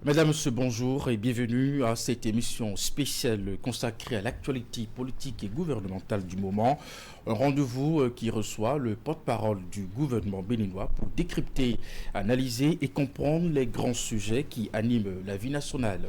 Mesdames, Messieurs, bonjour et bienvenue à cette émission spéciale consacrée à l'actualité politique et gouvernementale du moment. Un rendez-vous qui reçoit le porte-parole du gouvernement béninois pour décrypter, analyser et comprendre les grands sujets qui animent la vie nationale.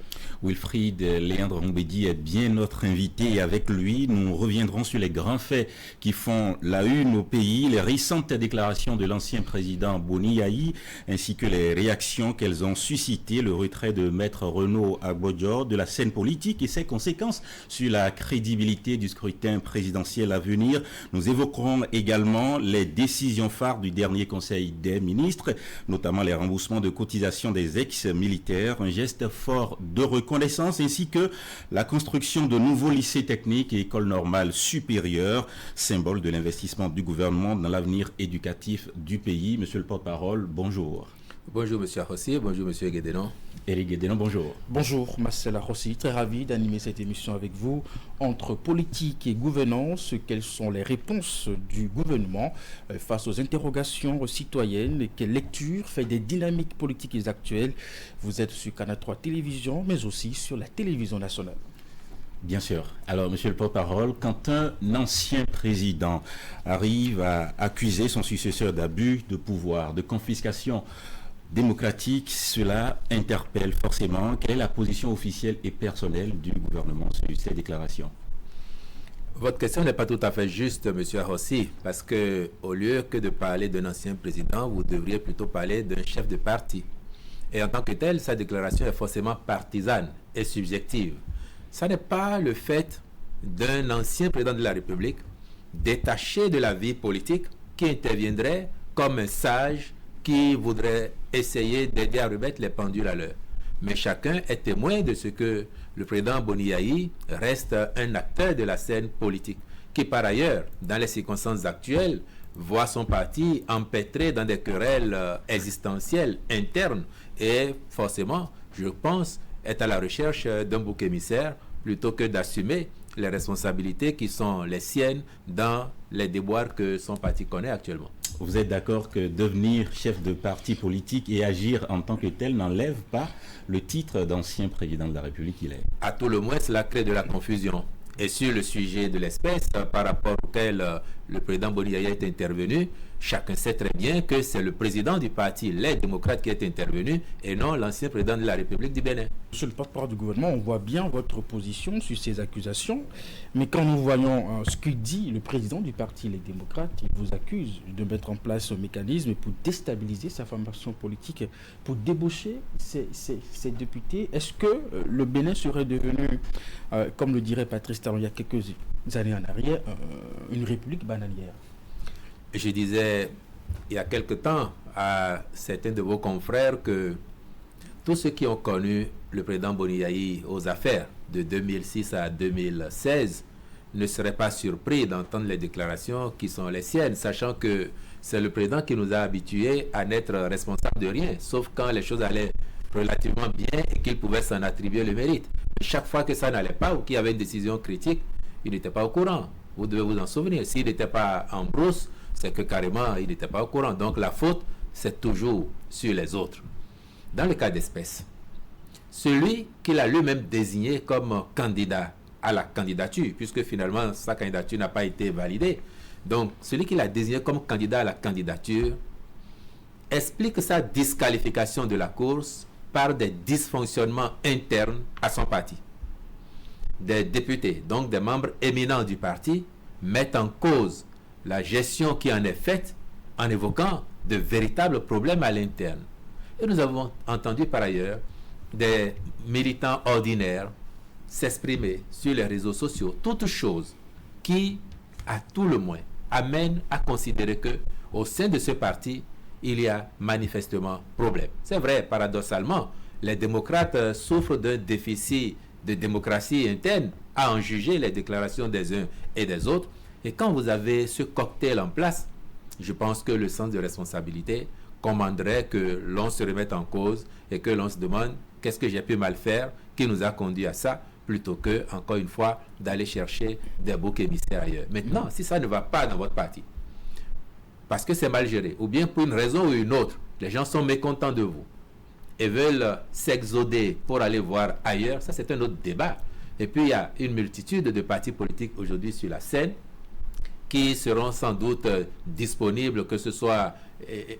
Wilfried Léandre Mbedi est bien notre invité et avec lui, nous reviendrons sur les grands faits qui font la une au pays, les récentes déclarations de l'ancien président Boni Yayi ainsi que les réactions qu'elles ont suscitées, le retrait de Maître Renaud Agbodjo de la scène politique et ses conséquences sur la crédibilité du scrutin présidentiel à venir. Nous évoquerons également les décisions phares du dernier Conseil des ministres, notamment les remboursements de cotisations des ex-militaires, un geste fort de reconnaissance, ainsi que la construction de nouveaux lycées techniques et écoles normales supérieures, symbole de l'investissement du gouvernement dans l'avenir éducatif du pays. Monsieur le porte-parole, bonjour. Bonjour Monsieur Rossi, bonjour Monsieur Guédénon. Éric Guédénon, bonjour. Bonjour Marcela Rossi, très ravi d'animer cette émission avec vous. Entre politique et gouvernance, quelles sont les réponses du gouvernement face aux interrogations citoyennes? Quelle lecture fait des dynamiques politiques actuelles? Vous êtes sur Canal 3 Télévision, mais aussi sur la télévision nationale. Bien sûr. Alors, monsieur le porte-parole, quand un ancien président arrive à accuser son successeur d'abus de pouvoir, de confiscation démocratique, cela interpelle forcément. Quelle est la position officielle et personnelle du gouvernement sur ces déclarations? Votre question n'est pas tout à fait juste, Monsieur Rossi, parce que au lieu que de parler d'un ancien président, vous devriez plutôt parler d'un chef de parti. Et en tant que tel, sa déclaration est forcément partisane et subjective. Ça n'est pas le fait d'un ancien président de la République détaché de la vie politique qui interviendrait comme un sage qui voudrait essayer d'aider à remettre les pendules à l'heure. Mais chacun est témoin de ce que le président Boni Yayi reste un acteur de la scène politique, qui par ailleurs, dans les circonstances actuelles, voit son parti empêtré dans des querelles existentielles internes et forcément, je pense, est à la recherche d'un bouc émissaire plutôt que d'assumer les responsabilités qui sont les siennes dans les déboires que son parti connaît actuellement. Vous êtes d'accord que devenir chef de parti politique et agir en tant que tel n'enlève pas le titre d'ancien président de la République qu'il est? À tout le moins, cela crée de la confusion. Et sur le sujet de l'espèce, par rapport auquel le président Boni Yayi est intervenu, chacun sait très bien que c'est le président du parti, les démocrates, qui est intervenu et non l'ancien président de la République du Bénin. Monsieur le porte-parole du gouvernement, on voit bien votre position sur ces accusations, mais quand nous voyons ce que dit le président du parti, les démocrates, il vous accuse de mettre en place un mécanisme pour déstabiliser sa formation politique, pour débaucher ses députés. Est-ce que le Bénin serait devenu, comme le dirait Patrice Talon il y a quelques années en arrière, une république bananière? Je disais il y a quelque temps à certains de vos confrères que tous ceux qui ont connu le président Boni Yayi aux affaires de 2006 à 2016 ne seraient pas surpris d'entendre les déclarations qui sont les siennes, sachant que c'est le président qui nous a habitués à n'être responsable de rien, sauf quand les choses allaient relativement bien et qu'il pouvait s'en attribuer le mérite. Mais chaque fois que ça n'allait pas ou qu'il y avait une décision critique, il n'était pas au courant. Vous devez vous en souvenir. S'il n'était pas en brousse, c'est que carrément, il n'était pas au courant. Donc la faute, c'est toujours sur les autres. Dans le cas d'espèce, celui qu'il a lui-même désigné comme candidat à la candidature, puisque finalement sa candidature n'a pas été validée, donc celui qu'il a désigné comme candidat à la candidature explique sa disqualification de la course par des dysfonctionnements internes à son parti. Des députés, donc des membres éminents du parti, mettent en cause la gestion qui en est faite en évoquant de véritables problèmes à l'interne. Et nous avons entendu par ailleurs des militants ordinaires s'exprimer sur les réseaux sociaux, toutes choses qui, à tout le moins, amènent à considérer que au sein de ce parti, il y a manifestement problème. C'est vrai, paradoxalement, les démocrates souffrent d'un déficit de démocratie interne à en juger les déclarations des uns et des autres. Et quand vous avez ce cocktail en place, je pense que le sens de responsabilité commanderait que l'on se remette en cause et que l'on se demande qu'est-ce que j'ai pu mal faire qui nous a conduit à ça, plutôt que, encore une fois, d'aller chercher des boucs émissaires ailleurs. Maintenant, si ça ne va pas dans votre parti, parce que c'est mal géré, ou bien pour une raison ou une autre, les gens sont mécontents de vous, et veulent s'exoder pour aller voir ailleurs, ça c'est un autre débat. Et puis il y a une multitude de partis politiques aujourd'hui sur la scène qui seront sans doute disponibles, que ce soit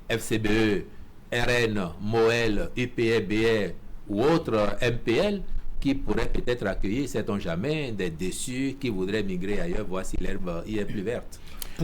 FCBE, RN, MOEL, UPE, BR ou autres MPL, qui pourraient peut-être accueillir, sait-on jamais, des déçus qui voudraient migrer ailleurs, voir si l'herbe y est plus verte.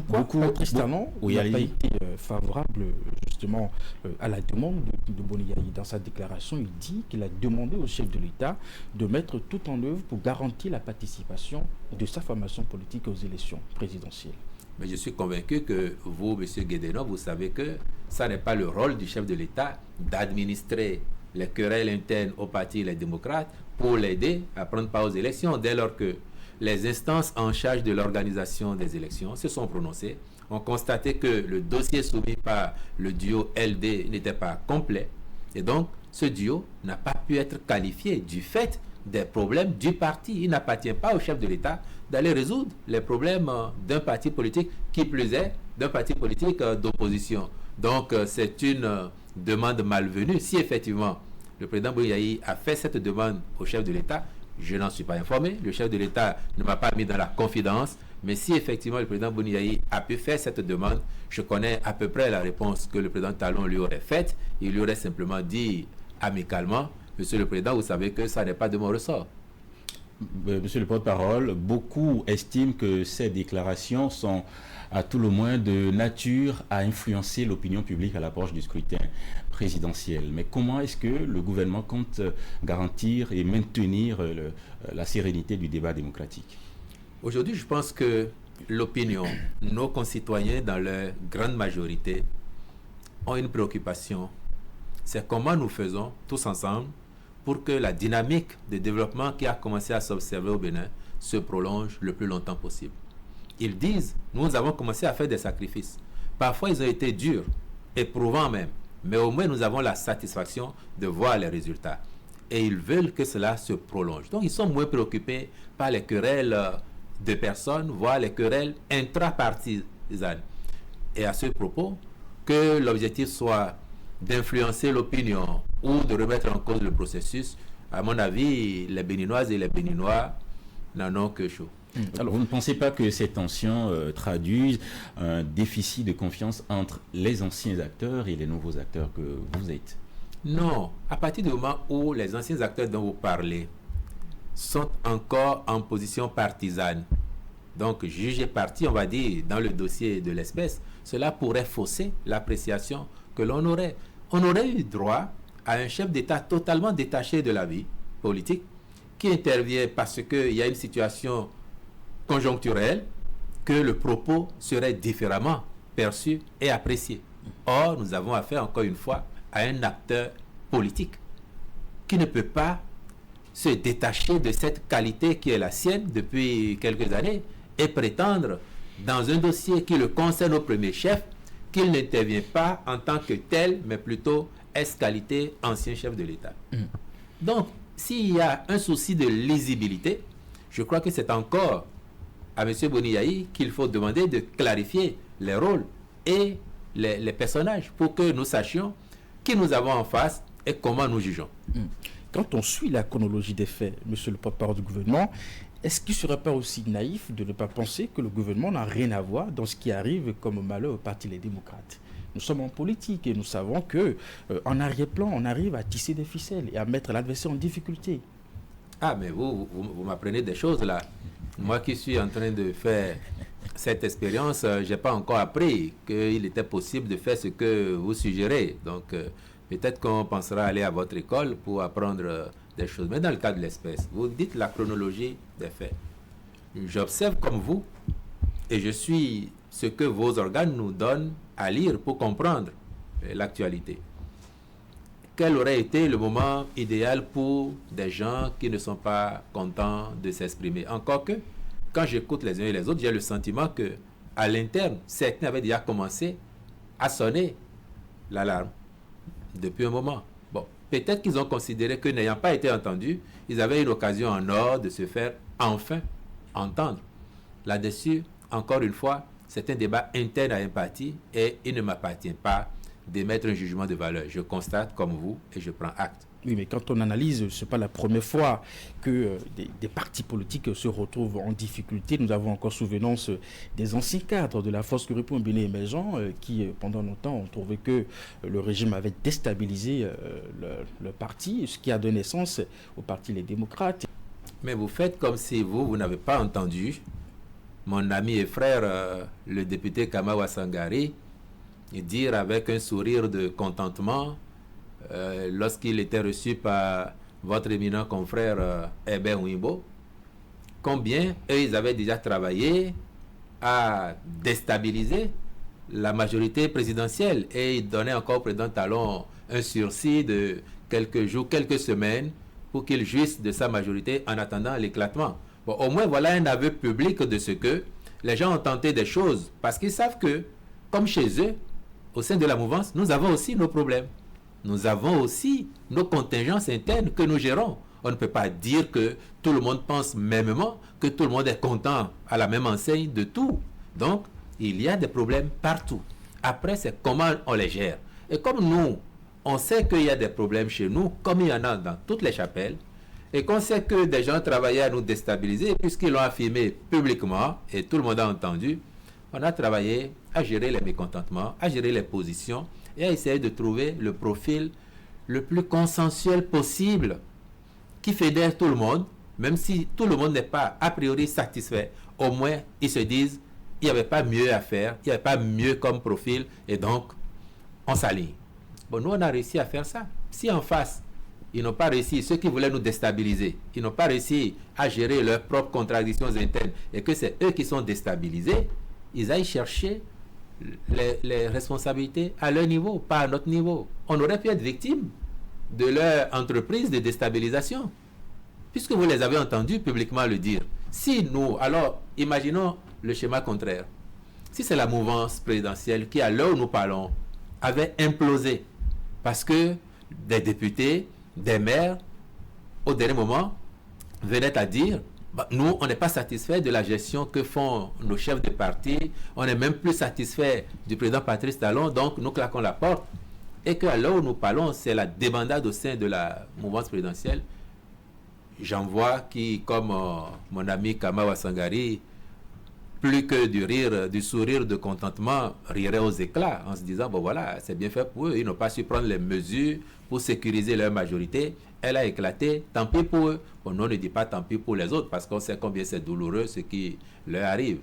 Pourquoi Patrice Talon n'a pas été favorable justement à la demande de Boni Yayi? Dans sa déclaration, il dit qu'il a demandé au chef de l'État de mettre tout en œuvre pour garantir la participation de sa formation politique aux élections présidentielles. Mais je suis convaincu que vous, M. Guédéno, vous savez que ça n'est pas le rôle du chef de l'État d'administrer les querelles internes au parti Les Démocrates pour l'aider à prendre part aux élections, dès lors que les instances en charge de l'organisation des élections se sont prononcées, ont constaté que le dossier soumis par le duo LD n'était pas complet, et donc ce duo n'a pas pu être qualifié du fait des problèmes du parti. Il n'appartient pas au chef de l'État d'aller résoudre les problèmes d'un parti politique, qui plus est d'un parti politique d'opposition. Donc c'est une demande malvenue. Si effectivement le président Boni Yayi a fait cette demande au chef de l'État, je n'en suis pas informé, le chef de l'État ne m'a pas mis dans la confidence, mais si effectivement le président Boni Yayi a pu faire cette demande, je connais à peu près la réponse que le président Talon lui aurait faite. Il lui aurait simplement dit amicalement: Monsieur le Président, vous savez que ça n'est pas de mon ressort. Monsieur le porte-parole, beaucoup estiment que ces déclarations sont à tout le moins de nature à influencer l'opinion publique à l'approche du scrutin présidentiel. Mais comment est-ce que le gouvernement compte garantir et maintenir la sérénité du débat démocratique? Aujourd'hui, je pense que l'opinion, nos concitoyens dans leur grande majorité, ont une préoccupation. C'est comment nous faisons tous ensemble pour que la dynamique de développement qui a commencé à s'observer au Bénin se prolonge le plus longtemps possible. Ils disent: nous avons commencé à faire des sacrifices. Parfois, ils ont été durs, éprouvants même, mais au moins nous avons la satisfaction de voir les résultats. Et ils veulent que cela se prolonge. Donc, ils sont moins préoccupés par les querelles de personnes, voire les querelles intrapartisanes. Et à ce propos, que l'objectif soit d'influencer l'opinion ou de remettre en cause le processus, à mon avis, les Béninoises et les Béninois n'en ont que chaud. Alors, vous ne pensez pas que ces tensions traduisent un déficit de confiance entre les anciens acteurs et les nouveaux acteurs que vous êtes? Non. À partir du moment où les anciens acteurs dont vous parlez sont encore en position partisane, donc jugés partis, on va dire, dans le dossier de l'espèce, cela pourrait fausser l'appréciation que l'on aurait. On aurait eu droit à un chef d'État totalement détaché de la vie politique, qui intervient parce qu'il y a une situation conjoncturelle, que le propos serait différemment perçu et apprécié. Or, nous avons affaire encore une fois à un acteur politique qui ne peut pas se détacher de cette qualité qui est la sienne depuis quelques années et prétendre, dans un dossier qui le concerne au premier chef, qu'il n'intervient pas en tant que tel, mais plutôt qualité ancien chef de l'État. Donc, s'il y a un souci de lisibilité, je crois que c'est encore à M. Boni Yayi qu'il faut demander de clarifier les rôles et les personnages pour que nous sachions qui nous avons en face et comment nous jugeons. Quand on suit la chronologie des faits, monsieur le porte-parole du gouvernement, est-ce qu'il ne serait pas aussi naïf de ne pas penser que le gouvernement n'a rien à voir dans ce qui arrive comme malheur au Parti Les Démocrates? Nous sommes en politique et nous savons que en arrière-plan, on arrive à tisser des ficelles et à mettre l'adversaire en difficulté. Ah, mais vous m'apprenez des choses là. Moi qui suis en train de faire cette expérience, je n'ai pas encore appris qu'il était possible de faire ce que vous suggérez. Donc, peut-être qu'on pensera aller à votre école pour apprendre des choses. Mais dans le cas de l'espèce, vous dites la chronologie des faits. J'observe comme vous et je suis ce que vos organes nous donnent à lire pour comprendre l'actualité. Quel aurait été le moment idéal pour des gens qui ne sont pas contents de s'exprimer? Encore que, quand j'écoute les uns et les autres, j'ai le sentiment que, à l'interne, certains avaient déjà commencé à sonner l'alarme depuis un moment. Bon, peut-être qu'ils ont considéré que, n'ayant pas été entendus, ils avaient une occasion en or de se faire enfin entendre. Là-dessus, encore une fois, c'est un débat interne à un parti et il ne m'appartient pas d'émettre un jugement de valeur. Je constate comme vous et je prends acte. Oui, mais quand on analyse, ce n'est pas la première fois que des partis politiques se retrouvent en difficulté. Nous avons encore souvenance des anciens cadres de la force Kuripo Mbene émergent qui, pendant longtemps, ont trouvé que le régime avait déstabilisé le parti, ce qui a donné naissance au parti Les Démocrates. Mais vous faites comme si vous n'avez pas entendu mon ami et frère, le député Kamawa Sangari, dire avec un sourire de contentement, lorsqu'il était reçu par votre éminent confrère Hébert Wimbo, combien eux, ils avaient déjà travaillé à déstabiliser la majorité présidentielle, et ils donnaient encore au président Talon un sursis de quelques jours, quelques semaines, pour qu'il jouisse de sa majorité en attendant l'éclatement. Bon, au moins, voilà un aveu public de ce que les gens ont tenté des choses, parce qu'ils savent que, comme chez eux, au sein de la mouvance, nous avons aussi nos problèmes. Nous avons aussi nos contingences internes que nous gérons. On ne peut pas dire que tout le monde pense mêmement, que tout le monde est content à la même enseigne de tout. Donc, il y a des problèmes partout. Après, c'est comment on les gère. Et comme nous, on sait qu'il y a des problèmes chez nous, comme il y en a dans toutes les chapelles, et qu'on sait que des gens travaillaient à nous déstabiliser, puisqu'ils l'ont affirmé publiquement, et tout le monde a entendu, on a travaillé à gérer les mécontentements, à gérer les positions, et à essayer de trouver le profil le plus consensuel possible, qui fédère tout le monde, même si tout le monde n'est pas a priori satisfait. Au moins, ils se disent, il n'y avait pas mieux à faire, il n'y avait pas mieux comme profil, et donc, on s'aligne. Bon, nous, on a réussi à faire ça. Si en face, ils n'ont pas réussi, ceux qui voulaient nous déstabiliser, ils n'ont pas réussi à gérer leurs propres contradictions internes, et que c'est eux qui sont déstabilisés, ils aillent chercher les responsabilités à leur niveau, pas à notre niveau. On aurait pu être victime de leur entreprise de déstabilisation, puisque vous les avez entendus publiquement le dire. Si nous, alors, imaginons le schéma contraire. Si c'est la mouvance présidentielle qui, à l'heure où nous parlons, avait implosé, parce que des députés, des maires, au dernier moment, venaient à dire, nous, on n'est pas satisfait de la gestion que font nos chefs de parti, on n'est même plus satisfait du président Patrice Talon, donc nous claquons la porte. Et qu'à l'heure où nous parlons, c'est la débandade au sein de la mouvance présidentielle. J'en vois qui, comme mon ami Kamawa Sangari, plus que du rire, du sourire de contentement, rirait aux éclats en se disant, bon voilà, c'est bien fait pour eux, ils n'ont pas su prendre les mesures pour sécuriser leur majorité, elle a éclaté, tant pis pour eux. Bon, nous, on ne dit pas tant pis pour les autres, parce qu'on sait combien c'est douloureux ce qui leur arrive.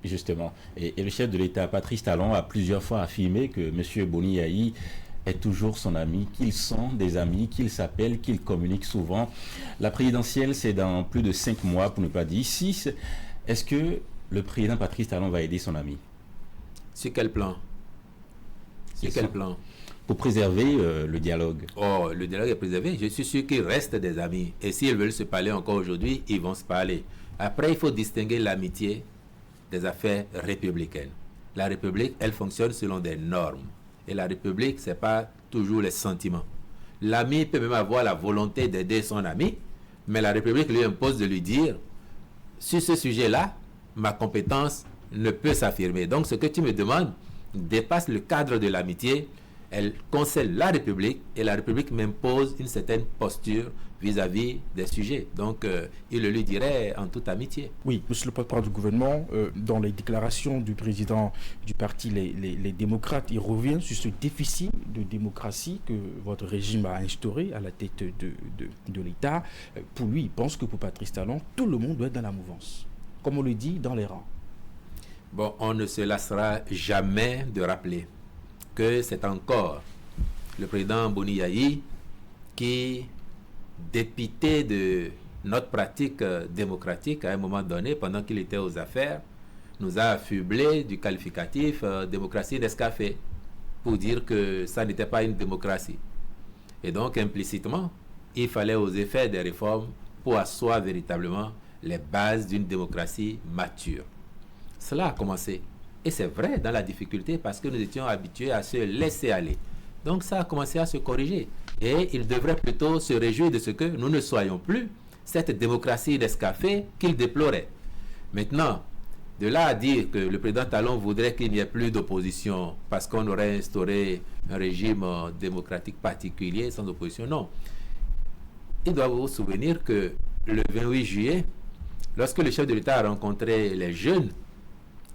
Justement, et le chef de l'État, Patrice Talon, a plusieurs fois affirmé que M. Boni Yayi est toujours son ami, qu'ils sont des amis, qu'ils s'appellent, qu'ils communiquent souvent. La présidentielle, c'est dans plus de 5 mois, pour ne pas dire 6. Est-ce que le président Patrice Talon va aider son ami? Sur quel plan? Sur quel plan? Pour préserver le dialogue. Oh, le dialogue est préservé. Je suis sûr qu'ils restent des amis. Et s'ils veulent se parler encore aujourd'hui, ils vont se parler. Après, il faut distinguer l'amitié des affaires républicaines. La République, elle fonctionne selon des normes. Et la République, ce n'est pas toujours les sentiments. L'ami peut même avoir la volonté d'aider son ami, mais la République lui impose de lui dire, sur ce sujet-là, ma compétence ne peut s'affirmer. Donc, ce que tu me demandes dépasse le cadre de l'amitié. Elle concerne la République et la République m'impose une certaine posture vis-à-vis des sujets. Donc, il le lui dirait en toute amitié. Oui, monsieur le porte-parole du gouvernement, dans les déclarations du président du parti les Démocrates, il revient sur ce déficit de démocratie que votre régime a instauré à la tête de l'État. Pour lui, il pense que pour Patrice Talon, tout le monde doit être dans la mouvance, comme on le dit, dans les rangs. Bon, on ne se lassera jamais de rappeler que c'est encore le président Boni Yayi qui, dépité de notre pratique démocratique à un moment donné, pendant qu'il était aux affaires, nous a affublé du qualificatif démocratie d'escafé pour dire que ça n'était pas une démocratie. Et donc, implicitement, il fallait oser faire des réformes pour asseoir véritablement les bases d'une démocratie mature. Cela a commencé. Et c'est vrai dans la difficulté parce que nous étions habitués à se laisser aller. Donc ça a commencé à se corriger. Et il devrait plutôt se réjouir de ce que nous ne soyons plus cette démocratie d'escafé qu'il déplorait. Maintenant, De là à dire que le président Talon voudrait qu'il n'y ait plus d'opposition parce qu'on aurait instauré un régime démocratique particulier sans opposition, non. Il doit vous souvenir que le 28 juillet, lorsque le chef de l'État a rencontré les jeunes,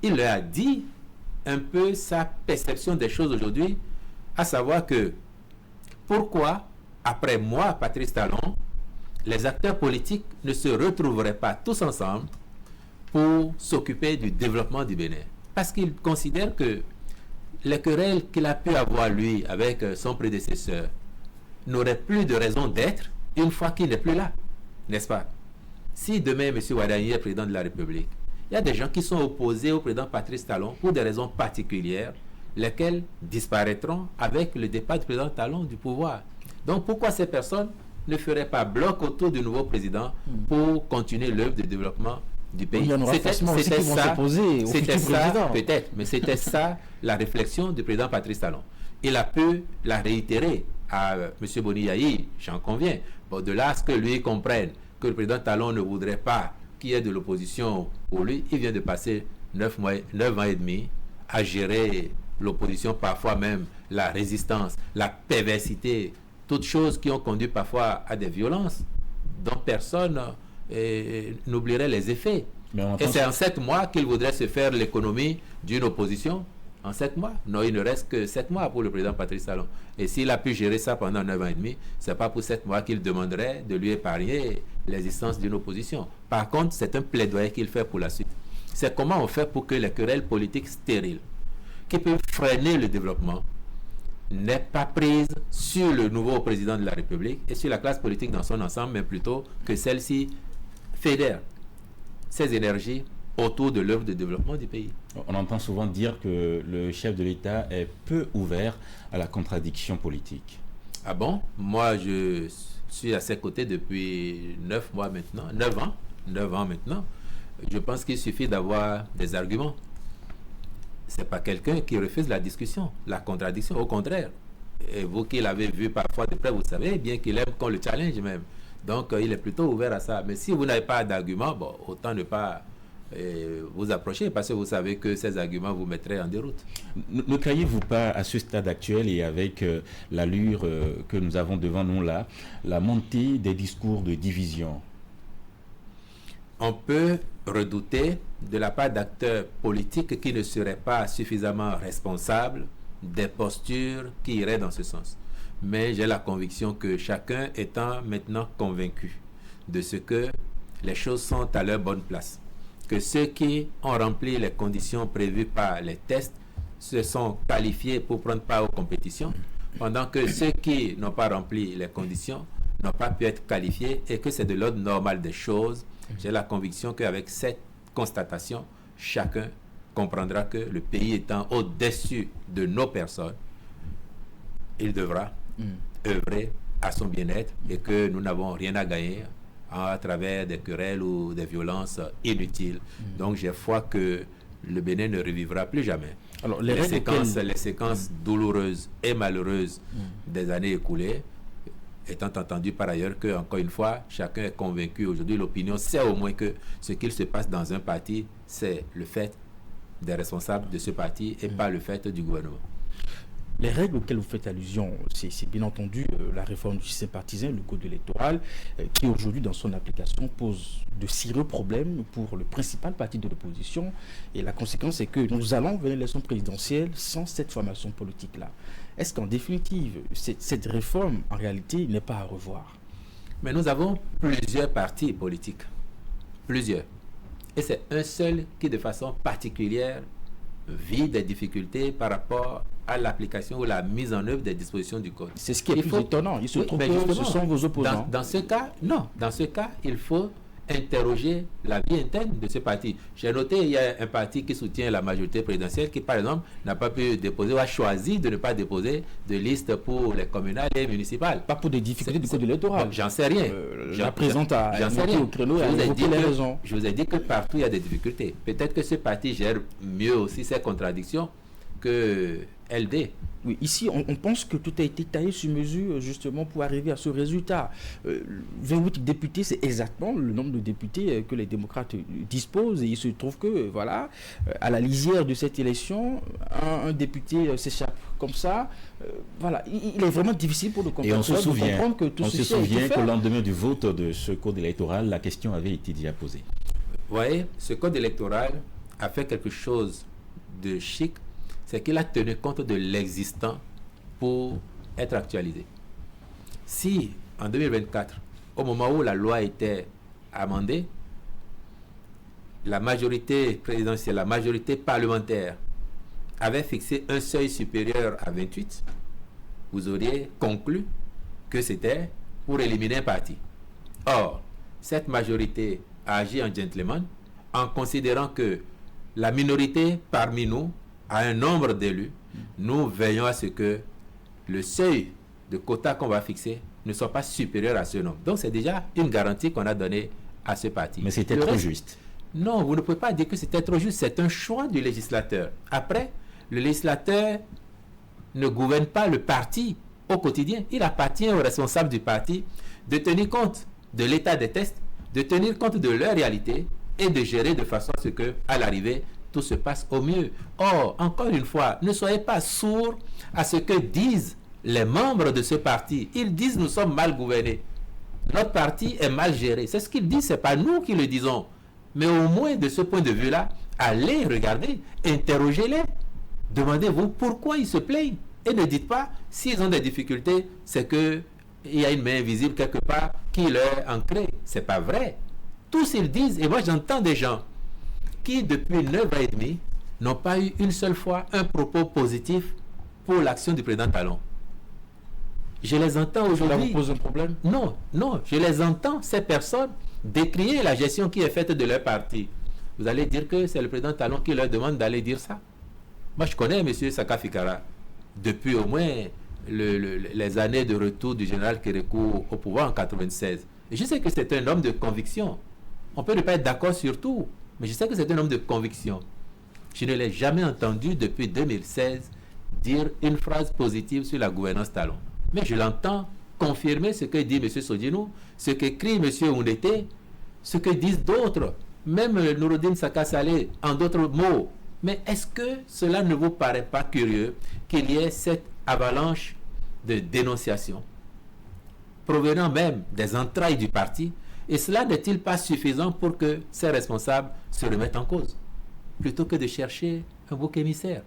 il leur a dit un peu sa perception des choses aujourd'hui, à savoir que pourquoi, après moi, Patrice Talon, les acteurs politiques ne se retrouveraient pas tous ensemble pour s'occuper du développement du Bénin. Parce qu'il considère que les querelles qu'il a pu avoir, lui, avec son prédécesseur, n'auraient plus de raison d'être une fois qu'il n'est plus là, n'est-ce pas? Si demain, M. Ouadani est président de la République, il y a des gens qui sont opposés au président Patrice Talon pour des raisons particulières, lesquelles disparaîtront avec le départ du président Talon du pouvoir. Donc pourquoi ces personnes ne feraient pas bloc autour du nouveau président pour continuer l'œuvre de développement du pays? C'était ça, peut-être, mais c'était ça la réflexion du président Patrice Talon. Il a pu la réitérer à M. Boni Yayi, j'en conviens. Bon, de là à ce que lui comprenne que le président Talon ne voudrait pas qu'il y ait de l'opposition pour lui, il vient de passer 9 ans et demi à gérer l'opposition, parfois même la résistance, la perversité, toutes choses qui ont conduit parfois à des violences dont personne n'oublierait les effets. Et c'est en 7 mois qu'il voudrait se faire l'économie d'une opposition. En 7 mois? Non, il ne reste que 7 mois pour le président Patrice Talon. Et s'il a pu gérer ça pendant 9 ans et demi, ce n'est pas pour 7 mois qu'il demanderait de lui épargner l'existence d'une opposition. Par contre, c'est un plaidoyer qu'il fait pour la suite. C'est comment on fait pour que les querelles politiques stériles, qui peuvent freiner le développement, n'aient pas prise sur le nouveau président de la République et sur la classe politique dans son ensemble, mais plutôt que celle-ci fédère ses énergies autour de l'œuvre de développement du pays. On entend souvent dire que le chef de l'État est peu ouvert à la contradiction politique. Ah bon? Moi, je suis à ses côtés depuis 9 mois maintenant, 9 ans maintenant. Je pense qu'il suffit d'avoir des arguments. C'est pas quelqu'un qui refuse la discussion, la contradiction, au contraire. Et vous qui l'avez vu parfois de près, vous savez bien qu'il aime qu'on le challenge même. Donc, il est plutôt ouvert à ça. Mais si vous n'avez pas d'argument, bon, autant ne pas vous approcher parce que vous savez que ces arguments vous mettraient en déroute. Ne croyez-vous pas à ce stade actuel et avec l'allure que nous avons devant nous là, la montée des discours de division? On peut redouter de la part d'acteurs politiques qui ne seraient pas suffisamment responsables des postures qui iraient dans ce sens. Mais j'ai la conviction que chacun étant maintenant convaincu de ce que les choses sont à leur bonne place, que ceux qui ont rempli les conditions prévues par les tests se sont qualifiés pour prendre part aux compétitions, pendant que ceux qui n'ont pas rempli les conditions n'ont pas pu être qualifiés et que c'est de l'ordre normal des choses. J'ai la conviction qu'avec cette constatation, chacun comprendra que le pays étant au-dessus de nos personnes, il devra œuvrer à son bien-être et que nous n'avons rien à gagner à travers des querelles ou des violences inutiles. Donc j'ai foi que le Bénin ne revivra plus jamais. Alors, les séquences douloureuses et malheureuses des années écoulées, étant entendu par ailleurs que, encore une fois, chacun est convaincu aujourd'hui, l'opinion sait au moins que ce qu'il se passe dans un parti, c'est le fait des responsables de ce parti et pas le fait du gouvernement. Les règles auxquelles vous faites allusion, c'est bien entendu la réforme du système partisan, le code électoral, qui aujourd'hui dans son application pose de sérieux problèmes pour le principal parti de l'opposition. Et la conséquence est que nous allons vers l'élection présidentielle sans cette formation politique-là. Est-ce qu'en définitive, cette réforme, en réalité, n'est pas à revoir? Mais nous avons plusieurs partis politiques. Plusieurs. Et c'est un seul qui, de façon particulière, vit des difficultés par rapport à l'application ou la mise en œuvre des dispositions du code. C'est ce qui est plus étonnant. Il se trouve que ce sont vos opposants. Dans ce cas, non. Dans ce cas, il faut interroger la vie interne de ce parti. J'ai noté il y a un parti qui soutient la majorité présidentielle qui, par exemple, n'a pas pu déposer ou a choisi de ne pas déposer de liste pour les communales et municipales. Pas pour des difficultés du code électoral. J'en sais rien. La présente à au créneau et à évoquer les raisons. Je vous ai dit que partout il y a des difficultés. Peut-être que ce parti gère mieux aussi ses contradictions que LD. Oui, ici, on pense que tout a été taillé sur mesure justement pour arriver à ce résultat. 28 députés, c'est exactement le nombre de députés que les démocrates disposent. Et il se trouve que, voilà, à la lisière de cette élection, un député s'échappe comme ça. Voilà, il est vraiment difficile pour le Et on se souvient, que tout ceci a été fait. qu'au lendemain du vote de ce code électoral, la question avait été déjà posée. Vous voyez, ce code électoral a fait quelque chose de chic, c'est qu'il a tenu compte de l'existant pour être actualisé. Si, en 2024, au moment où la loi était amendée, la majorité présidentielle, la majorité parlementaire avait fixé un seuil supérieur à 28, vous auriez conclu que c'était pour éliminer un parti. Or, cette majorité a agi en gentleman en considérant que la minorité parmi nous a un nombre d'élus. Nous veillons à ce que le seuil de quota qu'on va fixer ne soit pas supérieur à ce nombre. Donc c'est déjà une garantie qu'on a donnée à ce parti. Mais c'était trop juste. Non, vous ne pouvez pas dire que c'était trop juste. C'est un choix du législateur. Après, le législateur ne gouverne pas le parti au quotidien. Il appartient aux responsables du parti de tenir compte de l'état des tests, de tenir compte de leur réalité et de gérer de façon à ce que, à l'arrivée, tout se passe au mieux. Or, encore une fois, ne soyez pas sourds à ce que disent les membres de ce parti. Ils disent nous sommes mal gouvernés. Notre parti est mal géré. C'est ce qu'ils disent, ce n'est pas nous qui le disons. Mais au moins de ce point de vue-là, allez regarder, interrogez-les. Demandez-vous pourquoi ils se plaignent. Et ne dites pas, s'ils ont des difficultés, c'est qu'il y a une main invisible quelque part qui leur est ancrée. Ce n'est pas vrai. Tous ils disent, et moi j'entends des gens qui depuis 9 ans et demi n'ont pas eu une seule fois un propos positif pour l'action du président Talon. Je les entends aujourd'hui. Ça vous pose un problème? Non, je les entends, ces personnes, décrier la gestion qui est faite de leur parti. Vous allez dire que c'est le président Talon qui leur demande d'aller dire ça. Moi, je connais M. Saka Fikara depuis au moins les années de retour du général Kérékou au pouvoir en 1996. Et je sais que c'est un homme de conviction. On peut ne pas être d'accord sur tout, mais je sais que c'est un homme de conviction. Je ne l'ai jamais entendu depuis 2016 dire une phrase positive sur la gouvernance Talon. Mais je l'entends confirmer ce que dit M. Sodjinou, ce qu'écrit M. Oundete, ce que disent d'autres, même Nouroudine Saka Saleh, en d'autres mots. Mais est-ce que cela ne vous paraît pas curieux qu'il y ait cette avalanche de dénonciations provenant même des entrailles du parti? Et cela n'est-il pas suffisant pour que ces responsables se remettent en cause, plutôt que de chercher un bouc émissaire?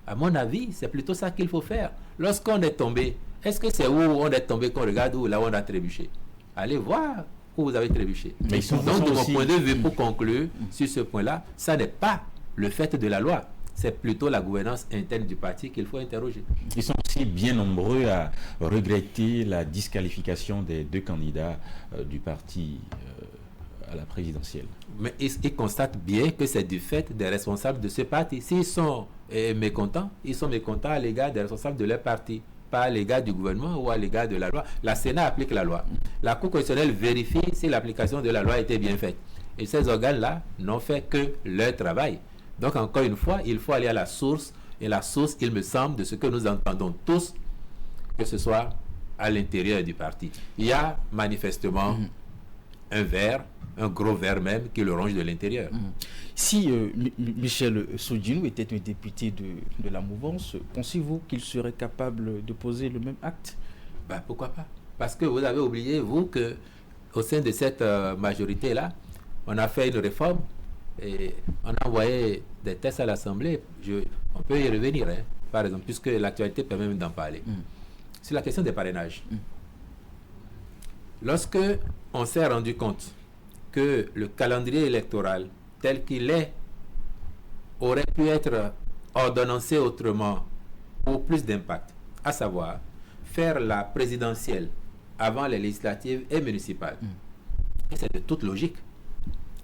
À mon avis, c'est plutôt ça qu'il faut faire. Lorsqu'on est tombé, est-ce que c'est où on est tombé qu'on regarde ou là où on a trébuché? Allez voir où vous avez trébuché. Mais donc, de mon point de vue, pour conclure sur ce point-là, ça n'est pas le fait de la loi. C'est plutôt la gouvernance interne du parti qu'il faut interroger. Ils sont aussi bien nombreux à regretter la disqualification des deux candidats du parti à la présidentielle. Mais ils constatent bien que c'est du fait des responsables de ce parti. S'ils sont mécontents, ils sont mécontents à l'égard des responsables de leur parti, pas à l'égard du gouvernement ou à l'égard de la loi. La Sénat applique la loi. La Cour constitutionnelle vérifie si l'application de la loi a été bien faite. Et ces organes-là n'ont fait que leur travail. Donc, encore une fois, il faut aller à la source. Et la source, il me semble, de ce que nous entendons tous, que ce soit à l'intérieur du parti. Il y a manifestement un verre, un gros verre même, qui le ronge de l'intérieur. Si Michel Sodjinou était un député de la mouvance, pensez-vous qu'il serait capable de poser le même acte? Pourquoi pas? Parce que vous avez oublié, vous, qu'au sein de cette majorité-là, on a fait une réforme et on a envoyé des tests à l'Assemblée. On peut y revenir, hein, par exemple, puisque l'actualité permet même d'en parler. Sur la question des parrainages. Lorsque on s'est rendu compte que le calendrier électoral tel qu'il est aurait pu être ordonnancé autrement pour plus d'impact, à savoir faire la présidentielle avant les législatives et municipales. Et c'est de toute logique.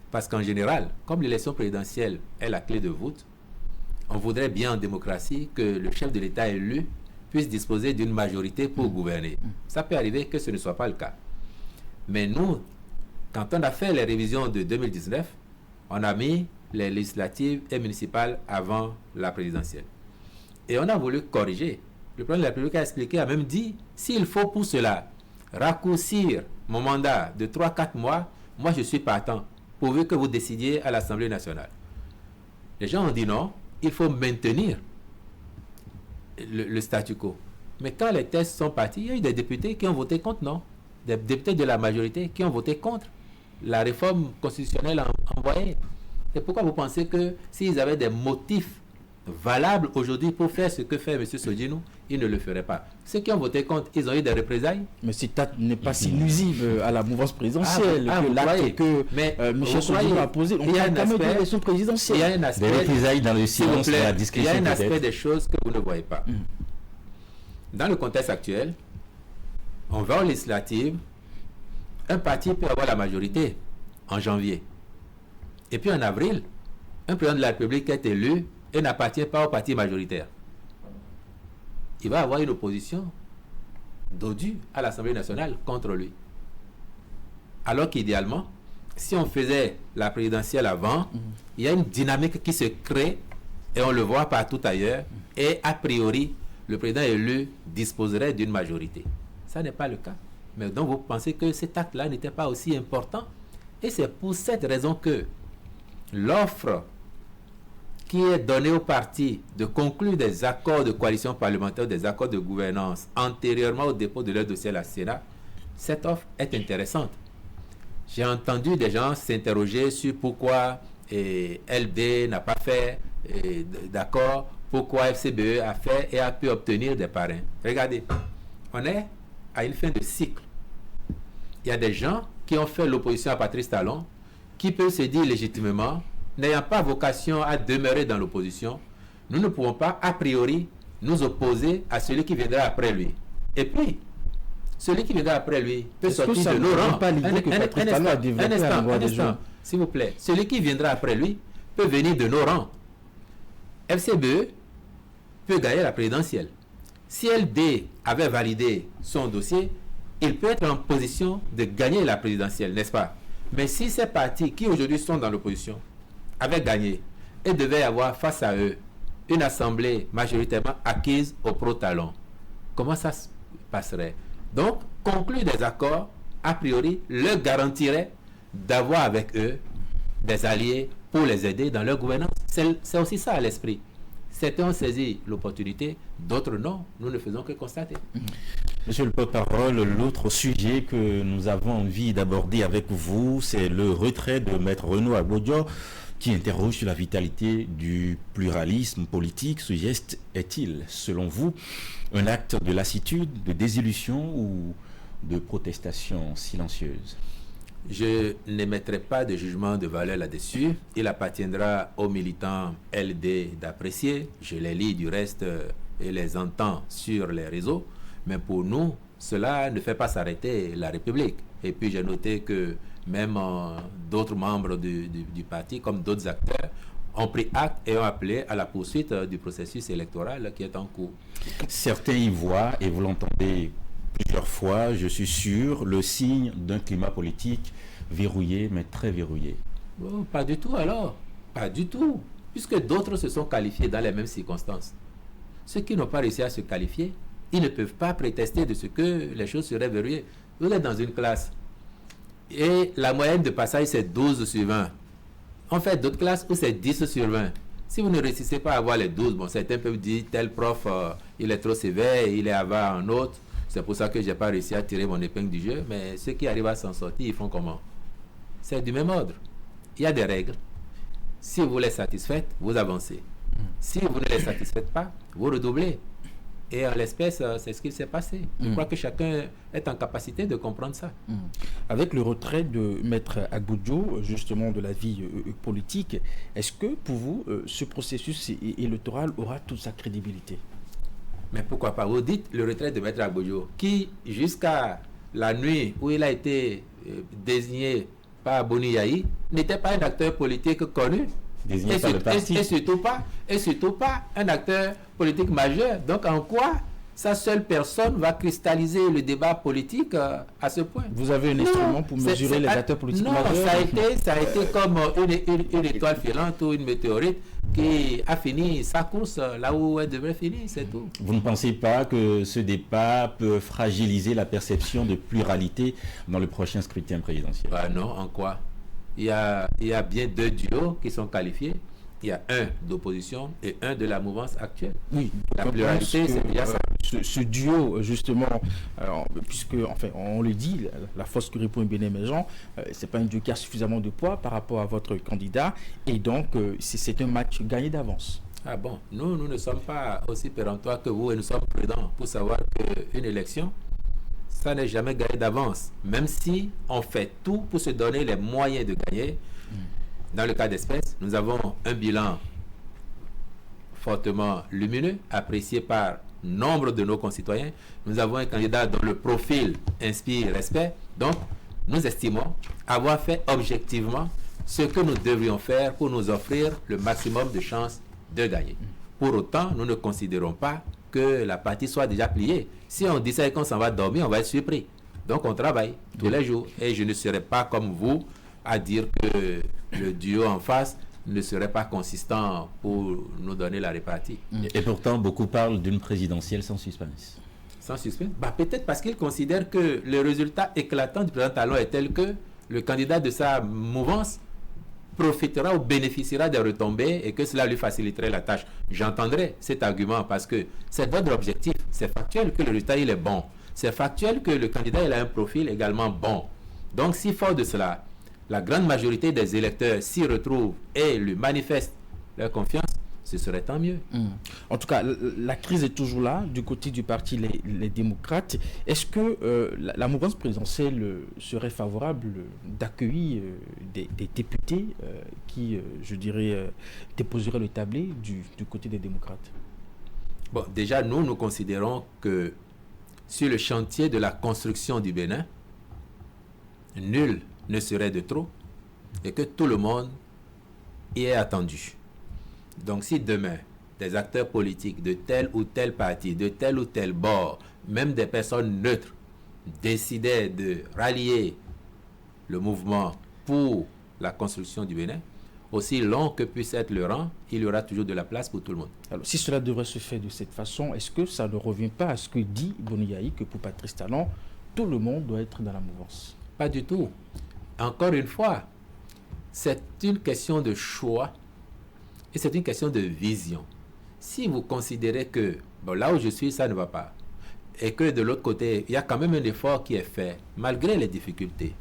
Parce qu'en général, comme l'élection présidentielle est la clé de voûte, on voudrait bien en démocratie que le chef de l'État élu puisse disposer d'une majorité pour gouverner. Ça peut arriver que ce ne soit pas le cas. Mais nous, quand on a fait les révisions de 2019, on a mis les législatives et municipales avant la présidentielle. Et on a voulu corriger. Le président de la République a expliqué, a même dit, s'il faut pour cela raccourcir mon mandat de 3-4 mois, moi je suis partant, pourvu que vous décidiez à l'Assemblée nationale. Les gens ont dit non, il faut maintenir le statu quo. Mais quand les tests sont partis, il y a eu des députés qui ont voté contre, non. Des députés de la majorité qui ont voté contre la réforme constitutionnelle envoyée. Et pourquoi vous pensez que s'ils avaient des motifs valables aujourd'hui pour faire ce que fait M. Sodjinou, ils ne le feraient pas? Ceux qui ont voté contre, ils ont eu des représailles. Mais cet acte n'est pas si nuisible à la mouvance présidentielle que l'acte que M. Sodjinou a posé. Il y a un aspect d'élection présidentielle. Il y a un aspect, des représailles dans le silence, la discrétion. Il y a un aspect des choses que vous ne voyez pas. Dans le contexte actuel, on va aux législatives, un parti peut avoir la majorité en janvier. Et puis en avril, un président de la République est élu et n'appartient pas au parti majoritaire. Il va avoir une opposition dodue à l'Assemblée nationale contre lui. Alors qu'idéalement, si on faisait la présidentielle avant, il y a une dynamique qui se crée et on le voit partout ailleurs. Et a priori, le président élu disposerait d'une majorité. Ça n'est pas le cas. Mais donc vous pensez que cet acte-là n'était pas aussi important? Et c'est pour cette raison que l'offre qui est donnée aux partis de conclure des accords de coalition parlementaire, des accords de gouvernance antérieurement au dépôt de leur dossier à la Sénat, cette offre est intéressante. J'ai entendu des gens s'interroger sur pourquoi LD n'a pas fait d'accord, pourquoi FCBE a fait et a pu obtenir des parrains. Regardez, on est à une fin de cycle. Il y a des gens qui ont fait l'opposition à Patrice Talon, qui peuvent se dire légitimement, n'ayant pas vocation à demeurer dans l'opposition, nous ne pouvons pas, a priori, nous opposer à celui qui viendra après lui. Et puis, celui qui viendra après lui peut sortir de nos rangs. Un instant, s'il vous plaît. Celui qui viendra après lui peut venir de nos rangs. FCBE peut gagner la présidentielle. Si LD avait validé son dossier, il peut être en position de gagner la présidentielle, n'est-ce pas? Mais si ces partis qui aujourd'hui sont dans l'opposition avaient gagné et devaient avoir face à eux une assemblée majoritairement acquise au pro-talon, comment ça se passerait? Donc, conclure des accords, a priori, leur garantirait d'avoir avec eux des alliés pour les aider dans leur gouvernance. C'est aussi ça à l'esprit. Certains ont saisi l'opportunité, d'autres non. Nous ne faisons que constater. Monsieur le porte-parole, l'autre sujet que nous avons envie d'aborder avec vous, c'est le retrait de Maître Renaud Agbodio, qui interroge sur la vitalité du pluralisme politique. Ce geste est-il, selon vous, un acte de lassitude, de désillusion ou de protestation silencieuse? Je n'émettrai pas de jugement de valeur là-dessus. Il appartiendra aux militants LD d'apprécier. Je les lis du reste et les entends sur les réseaux. Mais pour nous, cela ne fait pas s'arrêter la République. Et puis j'ai noté que même d'autres membres du parti, comme d'autres acteurs, ont pris acte et ont appelé à la poursuite du processus électoral qui est en cours. Certains y voient, et vous l'entendez plusieurs fois, je suis sûr, le signe d'un climat politique verrouillé, mais très verrouillé. Oh, pas du tout alors, pas du tout, puisque d'autres se sont qualifiés dans les mêmes circonstances. Ceux qui n'ont pas réussi à se qualifier, ils ne peuvent pas prétester de ce que les choses seraient verrouillées. Vous êtes dans une classe et la moyenne de passage c'est 12 sur 20. On fait d'autres classes où c'est 10 sur 20. Si vous ne réussissez pas à avoir les 12, bon, certains peuvent dire tel prof il est trop sévère, il est avare en autres. C'est pour ça que je n'ai pas réussi à tirer mon épingle du jeu. Mais ceux qui arrivent à s'en sortir, ils font comment? C'est du même ordre. Il y a des règles. Si vous les satisfaites, vous avancez. Si vous ne les satisfaites pas, vous redoublez. Et en l'espèce, c'est ce qui s'est passé. Je crois que chacun est en capacité de comprendre ça. Avec le retrait de Maître Agbodio, justement, de la vie politique, est-ce que pour vous, ce processus électoral aura toute sa crédibilité? Mais pourquoi pas? Vous dites le retrait de Maître Agbodio, qui jusqu'à la nuit où il a été désigné par Boni Yayi, n'était pas un acteur politique connu. Et surtout pas un acteur politique majeur. Donc en quoi sa seule personne va cristalliser le débat politique à ce point. Vous avez un instrument pour mesurer les acteurs politiques majeurs? Ça a été comme une étoile filante ou une météorite qui a fini sa course là où elle devrait finir, c'est tout. Vous ne pensez pas que ce débat peut fragiliser la perception de pluralité dans le prochain scrutin présidentiel? Non, en quoi? Il y a bien 2 duos qui sont qualifiés. Il y a un d'opposition et un de la mouvance actuelle. Oui, la pluralité, c'est bien ça. Ce duo, justement, puisque, enfin, on le dit, la force qui répond bien émergent, c'est pas un duo qui a suffisamment de poids par rapport à votre candidat, et donc c'est un match gagné d'avance. Ah bon, nous ne sommes pas aussi péremptoires que vous et nous sommes prudents pour savoir qu'une élection, ça n'est jamais gagné d'avance, même si on fait tout pour se donner les moyens de gagner. Dans le cas d'espèce, nous avons un bilan fortement lumineux, apprécié par nombre de nos concitoyens. Nous avons un candidat dont le profil inspire respect. Donc, nous estimons avoir fait objectivement ce que nous devrions faire pour nous offrir le maximum de chances de gagner. Pour autant, nous ne considérons pas que la partie soit déjà pliée. Si on dit ça et qu'on s'en va dormir, on va être surpris. Donc, on travaille tous les jours. Et je ne serai pas comme vous à dire que le duo en face ne serait pas consistant pour nous donner la répartie. Et pourtant, beaucoup parlent d'une présidentielle sans suspense. Sans suspense? Peut-être parce qu'ils considèrent que le résultat éclatant du président Talon est tel que le candidat de sa mouvance profitera ou bénéficiera des retombées et que cela lui faciliterait la tâche. J'entendrai cet argument parce que c'est votre objectif. C'est factuel que le résultat il est bon. C'est factuel que le candidat il a un profil également bon. Donc, si fort de cela, la grande majorité des électeurs s'y retrouvent et lui manifestent leur confiance, ce serait tant mieux. En tout cas, la crise est toujours là du côté du parti les démocrates. Est-ce que la mouvance présidentielle serait favorable d'accueillir des députés qui, je dirais, déposeraient le tablé du côté des démocrates? Bon, déjà, nous considérons que sur le chantier de la construction du Bénin, nul ne serait de trop et que tout le monde y est attendu. Donc si demain, des acteurs politiques de tel ou tel parti, de tel ou tel bord, même des personnes neutres, décidaient de rallier le mouvement pour la construction du Bénin, aussi long que puisse être le rang, il y aura toujours de la place pour tout le monde. Alors, si cela devrait se faire de cette façon, est-ce que ça ne revient pas à ce que dit Boni Yayi, que pour Patrice Talon, tout le monde doit être dans la mouvance? Pas du tout. Encore une fois, c'est une question de choix et c'est une question de vision. Si vous considérez que là où je suis, ça ne va pas, et que de l'autre côté, il y a quand même un effort qui est fait, malgré les difficultés,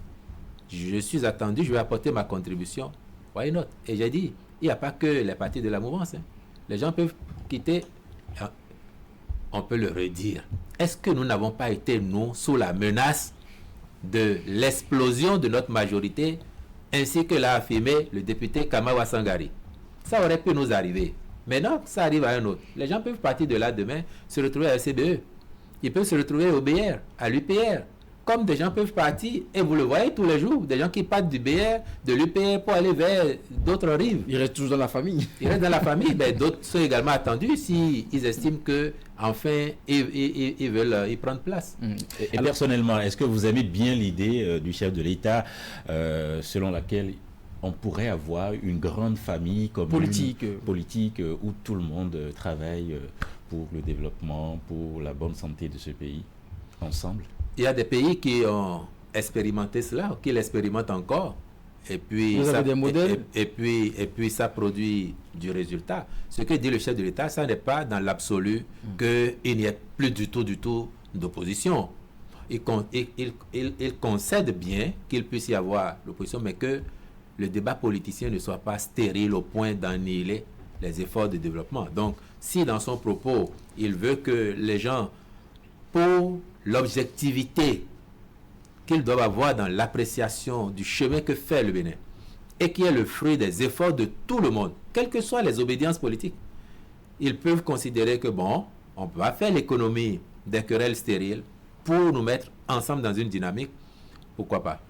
je suis attendu, je vais apporter ma contribution, why not? Et j'ai dit, il n'y a pas que les partis de la mouvance. Les gens peuvent quitter, on peut le redire. Est-ce que nous n'avons pas été, nous, sous la menace de l'explosion de notre majorité, ainsi que l'a affirmé le député Kamawa Sangari? Ça aurait pu nous arriver. Mais non, ça arrive à un autre. Les gens peuvent partir de là demain, se retrouver à la CBE. Ils peuvent se retrouver au BR, à l'UPR. Comme des gens peuvent partir, et vous le voyez tous les jours, des gens qui partent du BR, de l'UPR pour aller vers d'autres rives. Ils restent toujours dans la famille. Ils restent dans la famille. D'autres sont également attendus s'ils estiment que enfin ils veulent y prendre place. Et alors, personnellement, est-ce que vous aimez bien l'idée du chef de l'État selon laquelle on pourrait avoir une grande famille politique où tout le monde travaille pour le développement, pour la bonne santé de ce pays, ensemble? Il y a des pays qui ont expérimenté cela, qui l'expérimentent encore. Et puis, vous avez des modèles? Et puis ça produit du résultat. Ce que dit le chef de l'État, ça n'est pas dans l'absolu qu'il n'y ait plus du tout d'opposition. Il concède bien qu'il puisse y avoir l'opposition, mais que le débat politicien ne soit pas stérile au point d'annihiler les efforts de développement. Donc, si dans son propos, il veut que les gens, pour l'objectivité qu'ils doivent avoir dans l'appréciation du chemin que fait le Bénin, et qui est le fruit des efforts de tout le monde, quelles que soient les obédiences politiques, ils peuvent considérer que on va faire l'économie des querelles stériles pour nous mettre ensemble dans une dynamique, pourquoi pas?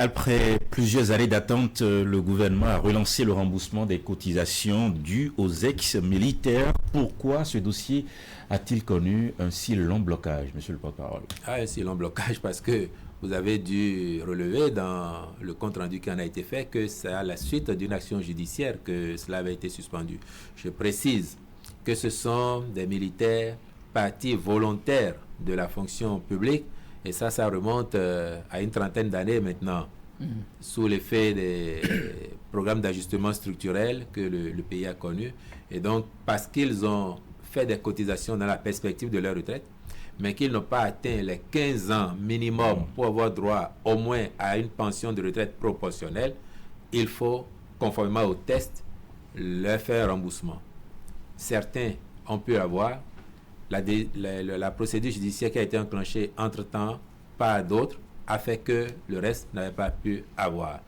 Après plusieurs années d'attente, le gouvernement a relancé le remboursement des cotisations dues aux ex-militaires. Pourquoi ce dossier a-t-il connu un si long blocage, monsieur le porte-parole? Un si long blocage parce que vous avez dû relever dans le compte-rendu qui en a été fait que c'est à la suite d'une action judiciaire que cela avait été suspendu. Je précise que ce sont des militaires partis volontaires de la fonction publique et ça remonte à une trentaine d'années maintenant, sous l'effet des programmes d'ajustement structurel que le pays a connu. Et donc, parce qu'ils ont fait des cotisations dans la perspective de leur retraite, mais qu'ils n'ont pas atteint les 15 ans minimum pour avoir droit au moins à une pension de retraite proportionnelle, il faut, conformément au test, leur faire un remboursement. Certains ont pu avoir. La procédure judiciaire qui a été enclenchée entre-temps par d'autres a fait que le reste n'avait pas pu avoir.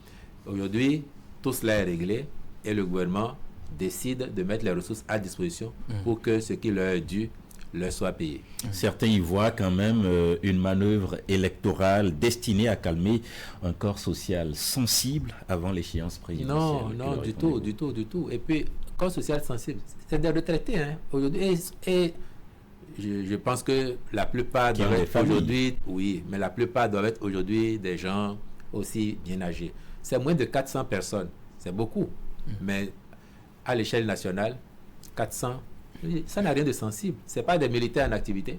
Aujourd'hui, tout cela est réglé et le gouvernement décide de mettre les ressources à disposition pour que ce qui leur est dû leur soit payé. Certains y voient quand même une manœuvre électorale destinée à calmer un corps social sensible avant l'échéance présidentielle. Non, du tout. Et puis, corps social sensible, c'est des retraités, hein, aujourd'hui. Et je pense que la plupart doivent être aujourd'hui, oui, mais la plupart doivent être aujourd'hui des gens aussi bien âgés. C'est moins de 400 personnes, c'est beaucoup, mais à l'échelle nationale, 400, ça n'a rien de sensible. Ce n'est pas des militaires en activité.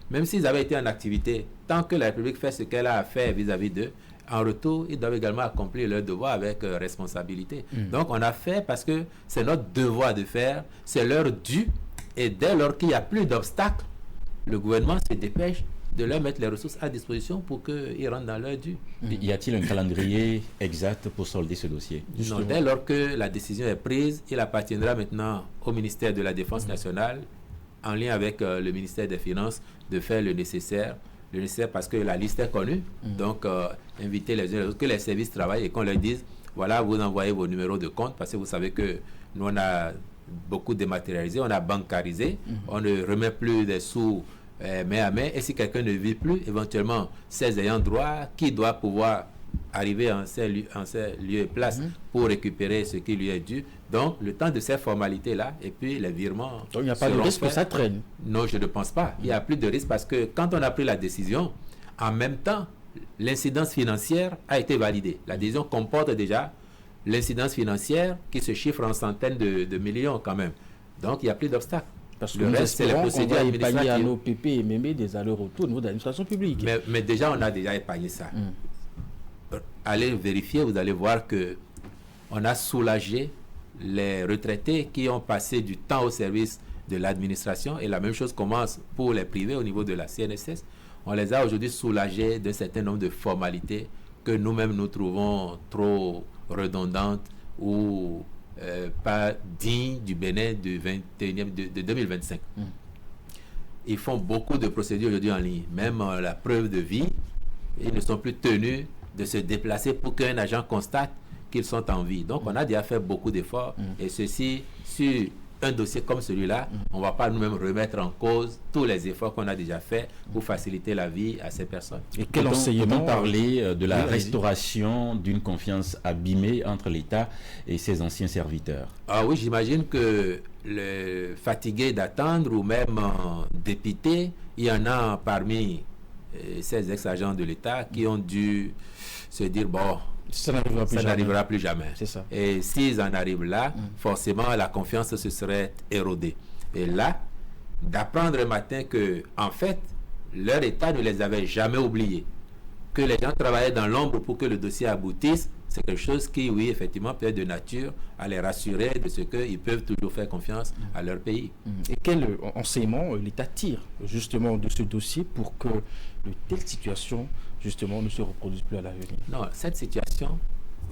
Même s'ils avaient été en activité, tant que la République fait ce qu'elle a à faire vis-à-vis d'eux, en retour, ils doivent également accomplir leur devoir avec responsabilité. Donc, on a fait parce que c'est notre devoir de faire, c'est leur dû, et dès lors qu'il n'y a plus d'obstacles, le gouvernement se dépêche de leur mettre les ressources à disposition pour qu'ils rentrent dans leur dû. Y a-t-il un calendrier exact pour solder ce dossier? Non, dès lors que la décision est prise, il appartiendra maintenant au ministère de la Défense nationale, en lien avec le ministère des Finances, de faire le nécessaire parce que la liste est connue. Donc, inviter les uns et les autres, que les services travaillent et qu'on leur dise, voilà, vous envoyez vos numéros de compte, parce que vous savez que nous, on a beaucoup dématérialisé, on a bancarisé, on ne remet plus des sous main à main, et si quelqu'un ne vit plus, éventuellement, ces ayants droit, qui doit pouvoir arriver en ces lieux et places pour récupérer ce qui lui est dû. Donc, le temps de ces formalités-là, et puis les virements... Donc, il n'y a pas de risque que ça traîne? Non, je ne pense pas. Il n'y a plus de risque parce que quand on a pris la décision, en même temps, l'incidence financière a été validée. La décision comporte déjà l'incidence financière qui se chiffre en centaines de millions quand même. Donc, il n'y a plus d'obstacles. Parce que le reste, c'est les procédures administratives. À nos PP et même des allers-retours au niveau de l'administration publique. Mais déjà, on a déjà épargné ça. Allez vérifier, vous allez voir que on a soulagé les retraités qui ont passé du temps au service de l'administration, et la même chose commence pour les privés au niveau de la CNSS. On les a aujourd'hui soulagés d'un certain nombre de formalités que nous-mêmes nous trouvons trop redondantes ou pas dignes du Bénin de 2025. Ils font beaucoup de procédures aujourd'hui en ligne, même la preuve de vie. Ils ne sont plus tenus de se déplacer pour qu'un agent constate qu'ils sont en vie. Donc, on a déjà fait beaucoup d'efforts. Et ceci, sur un dossier comme celui-là, on ne va pas nous-mêmes remettre en cause tous les efforts qu'on a déjà faits pour faciliter la vie à ces personnes. Et quel enseignement parler de la restauration d'une confiance abîmée entre l'État et ses anciens serviteurs? Ah oui, j'imagine que le fatigué d'attendre ou même dépité, il y en a parmi ces ex-agents de l'État qui ont dû se dire, bon, ça n'arrivera plus jamais. C'est ça. Et s'ils en arrivent là, forcément, la confiance se serait érodée. Et là, d'apprendre un matin que, en fait, leur État ne les avait jamais oubliés, que les gens travaillaient dans l'ombre pour que le dossier aboutisse, c'est quelque chose qui, oui, effectivement, peut être de nature à les rassurer de ce qu'ils peuvent toujours faire confiance à leur pays. Et quel enseignement l'État tire, justement, de ce dossier pour que de telles situations, justement, ne se reproduisent plus à l'avenir? Non, cette situation,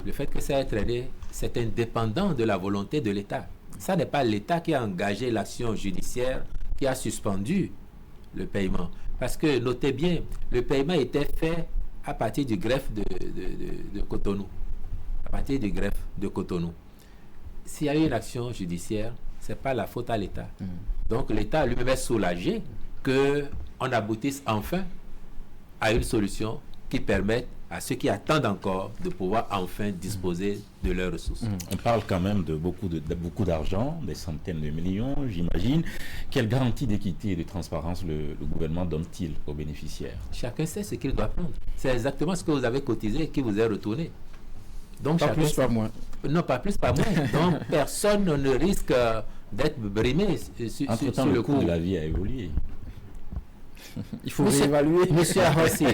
le fait que ça ait traîné, c'est indépendant de la volonté de l'État. Ça n'est pas l'État qui a engagé l'action judiciaire, qui a suspendu le paiement. Parce que, notez bien, le paiement était fait à partir du greffe de Cotonou. À partir du greffe de Cotonou. S'il y a eu une action judiciaire, ce n'est pas la faute à l'État. Donc l'État lui-même est soulagé qu'on aboutisse enfin à une solution qui permette à ceux qui attendent encore de pouvoir enfin disposer de leurs ressources. On parle quand même de beaucoup d'argent, des centaines de millions, j'imagine. Quelle garantie d'équité et de transparence le gouvernement donne-t-il aux bénéficiaires? Chacun sait ce qu'il doit prendre. C'est exactement ce que vous avez cotisé qui vous est retourné. Donc, Pas plus, pas moins. Non, pas plus, pas moins. Donc, personne ne risque d'être brimé Entre-temps, le coût de la vie a évolué. Il faut réévaluer. Monsieur Arossi,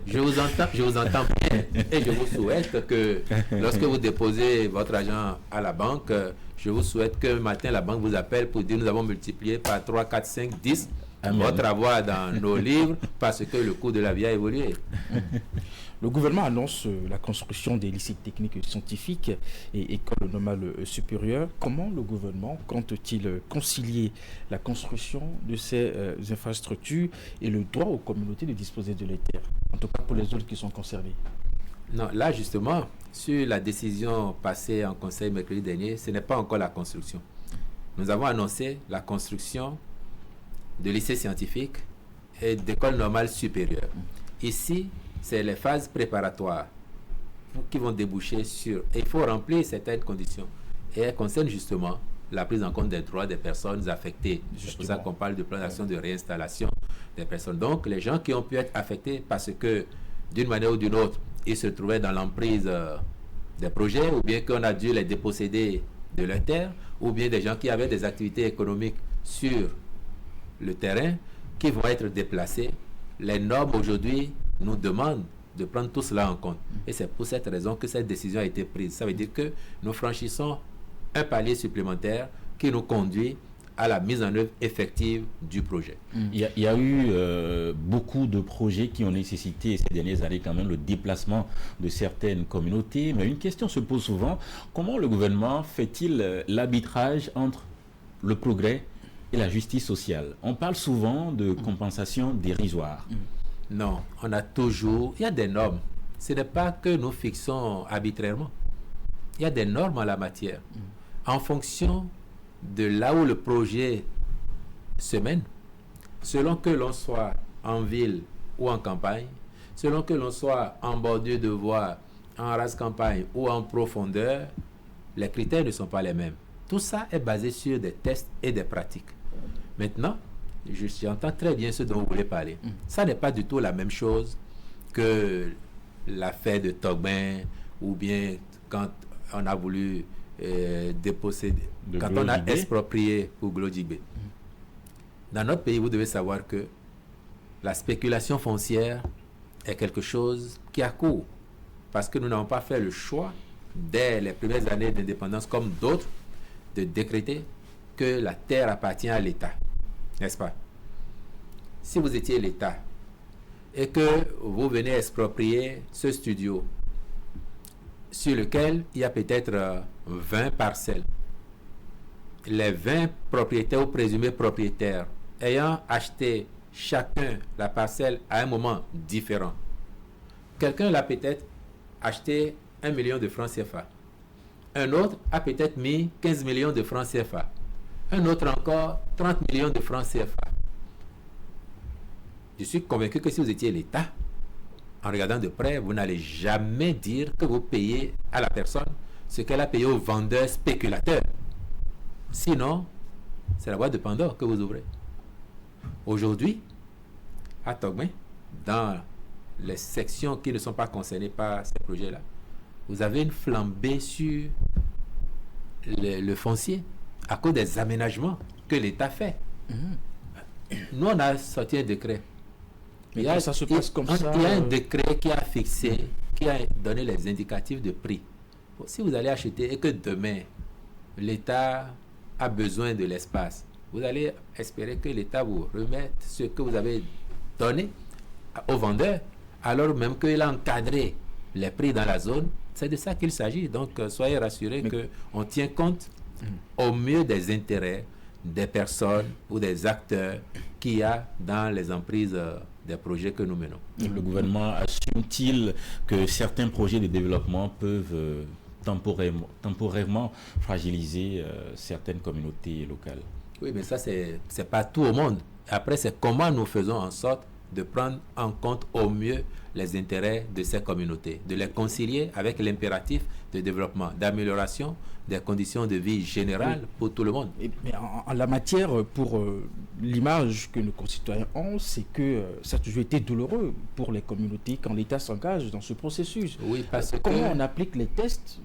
je vous entends bien et je vous souhaite que lorsque vous déposez votre argent à la banque, je vous souhaite que le matin la banque vous appelle pour dire nous avons multiplié par 3, 4, 5, 10 votre avoir dans nos livres parce que le coût de la vie a évolué. Le gouvernement annonce la construction des lycées techniques et scientifiques et écoles normales supérieures. Comment le gouvernement compte-t-il concilier la construction de ces infrastructures et le droit aux communautés de disposer de leurs terres, en tout cas pour les autres qui sont concernés? Non, là justement, sur la décision passée en conseil mercredi dernier, ce n'est pas encore la construction. Nous avons annoncé la construction de lycées scientifiques et d'écoles normales supérieures. Ici, c'est les phases préparatoires qui vont déboucher sur... Et il faut remplir certaines conditions. Et elles concernent justement la prise en compte des droits des personnes affectées. C'est pour ça qu'on parle de plan d'action de réinstallation des personnes. Donc, les gens qui ont pu être affectés parce que, d'une manière ou d'une autre, ils se trouvaient dans l'emprise des projets, ou bien qu'on a dû les déposséder de leurs terres, ou bien des gens qui avaient des activités économiques sur le terrain, qui vont être déplacés. Les normes aujourd'hui nous demandent de prendre tout cela en compte. Et c'est pour cette raison que cette décision a été prise. Ça veut dire que nous franchissons un palier supplémentaire qui nous conduit à la mise en œuvre effective du projet. Il y a eu beaucoup de projets qui ont nécessité ces dernières années quand même le déplacement de certaines communautés. Mais une question se pose souvent, comment le gouvernement fait-il l'arbitrage entre le progrès et la justice sociale? On parle souvent de compensation dérisoire. Non, on a toujours... Il y a des normes. Ce n'est pas que nous fixons arbitrairement. Il y a des normes en la matière. En fonction de là où le projet se mène, selon que l'on soit en ville ou en campagne, selon que l'on soit en bordure de voie, en race campagne ou en profondeur, les critères ne sont pas les mêmes. Tout ça est basé sur des tests et des pratiques. Maintenant, j'entends très bien ce dont vous voulez parler. Ça n'est pas du tout la même chose que l'affaire de Togben ou bien quand on a voulu déposséder, quand on a exproprié pour Glodjibé. Dans notre pays, vous devez savoir que la spéculation foncière est quelque chose qui a cours parce que nous n'avons pas fait le choix dès les premières années d'indépendance comme d'autres de décréter que la terre appartient à l'État. N'est-ce pas? Si vous étiez l'État et que vous venez exproprier ce studio sur lequel il y a peut-être 20 parcelles, les 20 propriétaires ou présumés propriétaires ayant acheté chacun la parcelle à un moment différent, quelqu'un l'a peut-être acheté 1 million de francs CFA, un autre a peut-être mis 15 millions de francs CFA, un autre encore 30 millions de francs CFA. Je suis convaincu que si vous étiez l'État, en regardant de près, vous n'allez jamais dire que vous payez à la personne ce qu'elle a payé au vendeur spéculateur. Sinon, c'est la boîte de Pandore que vous ouvrez. Aujourd'hui, à Togben, dans les sections qui ne sont pas concernées par ces projets-là, vous avez une flambée sur le foncier à cause des aménagements que l'État fait. Nous, on a sorti un décret. Ça se passe comme ça. Il y a un décret qui a fixé, qui a donné les indicatifs de prix. Bon, si vous allez acheter et que demain, l'État a besoin de l'espace, vous allez espérer que l'État vous remette ce que vous avez donné au vendeur, alors même qu'il a encadré les prix dans la zone. C'est de ça qu'il s'agit. Donc, soyez rassurés qu'on tient compte au mieux des intérêts des personnes ou des acteurs qu'il y a dans les emprises des projets que nous menons. Le gouvernement assume-t-il que certains projets de développement peuvent temporairement fragiliser certaines communautés locales? Oui, mais ça, c'est pas tout au monde. Après, c'est comment nous faisons en sorte de prendre en compte au mieux les intérêts de ces communautés, de les concilier avec l'impératif de développement, d'amélioration des conditions de vie générales pour tout le monde. Mais en la matière, pour l'image que nos concitoyens ont, c'est que ça a toujours été douloureux pour les communautés quand l'État s'engage dans ce processus. Oui, parce que... Comment on applique les tests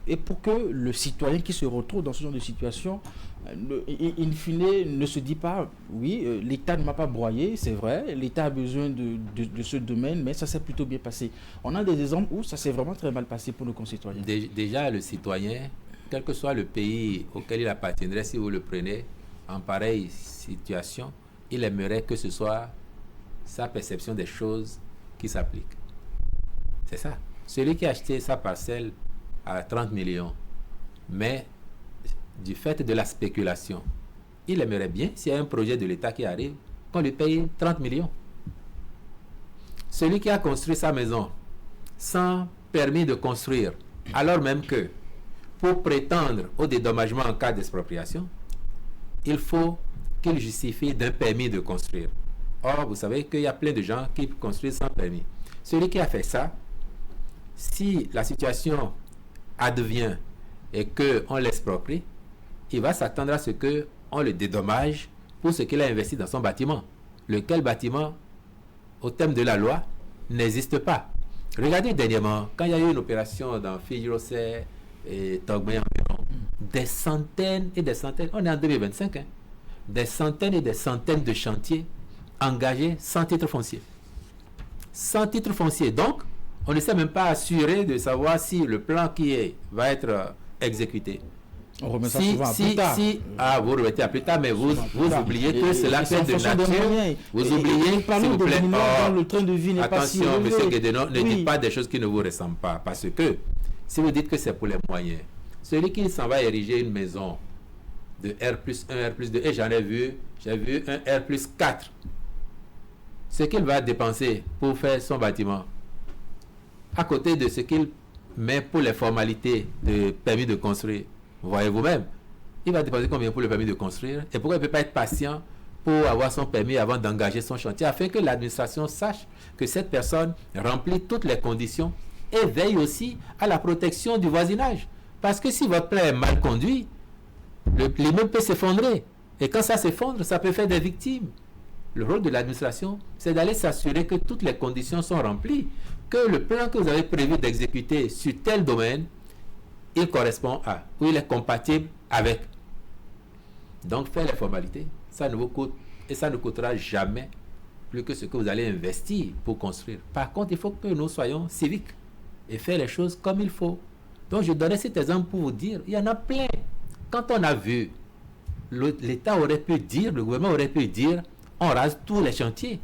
et pour que le citoyen qui se retrouve dans ce genre de situation, in fine, ne se dit pas, oui, l'État ne m'a pas broyé, c'est vrai, l'État a besoin de ce domaine, mais ça s'est plutôt bien passé. On a des exemples où ça s'est vraiment très mal passé pour nos concitoyens. Déjà, le citoyen, quel que soit le pays auquel il appartiendrait, si vous le prenez en pareille situation, il aimerait que ce soit sa perception des choses qui s'applique. C'est ça. Celui qui a acheté sa parcelle à 30 millions, mais du fait de la spéculation, il aimerait bien, s'il y a un projet de l'État qui arrive, qu'on lui paye 30 millions. Celui qui a construit sa maison sans permis de construire, alors même que pour prétendre au dédommagement en cas d'expropriation, il faut qu'il justifie d'un permis de construire. Or, vous savez qu'il y a plein de gens qui construisent sans permis. Celui qui a fait ça, si la situation advient et qu'on l'exproprie, il va s'attendre à ce qu'on le dédommage pour ce qu'il a investi dans son bâtiment. Lequel bâtiment, au terme de la loi, n'existe pas. Regardez dernièrement, quand il y a eu une opération dans Fiji-Rossé et Togmé environ, des centaines et des centaines, on est en 2025, des centaines et des centaines de chantiers engagés sans titre foncier. Sans titre foncier. Donc, on ne s'est même pas assuré de savoir si le plan va être exécuté. On remet ça souvent à plus tard. Vous remettez à plus tard, mais vous oubliez que c'est la peine de nature. Vous oubliez, s'il vous plaît. Le train de vie n'est pas si attention, élevé. M. Guédenon, ne dites pas des choses qui ne vous ressemblent pas. Parce que, si vous dites que c'est pour les moyens, celui qui s'en va ériger une maison de R+1, R+2, et j'ai vu un R+4, ce qu'il va dépenser pour faire son bâtiment, à côté de ce qu'il met pour les formalités de permis de construire, vous voyez vous-même, il va dépenser combien pour le permis de construire, et pourquoi il ne peut pas être patient pour avoir son permis avant d'engager son chantier, afin que l'administration sache que cette personne remplit toutes les conditions et veille aussi à la protection du voisinage. Parce que si votre plan est mal conduit, l'immeuble peut s'effondrer. Et quand ça s'effondre, ça peut faire des victimes. Le rôle de l'administration, c'est d'aller s'assurer que toutes les conditions sont remplies, que le plan que vous avez prévu d'exécuter sur tel domaine, il correspond à, ou il est compatible avec. Donc, faire les formalités, ça ne vous coûte, et ça ne coûtera jamais plus que ce que vous allez investir pour construire. Par contre, il faut que nous soyons civiques et faire les choses comme il faut. Donc, je donnais cet exemple pour vous dire, il y en a plein. Quand on a vu, l'État aurait pu dire, le gouvernement aurait pu dire, on rase tous les chantiers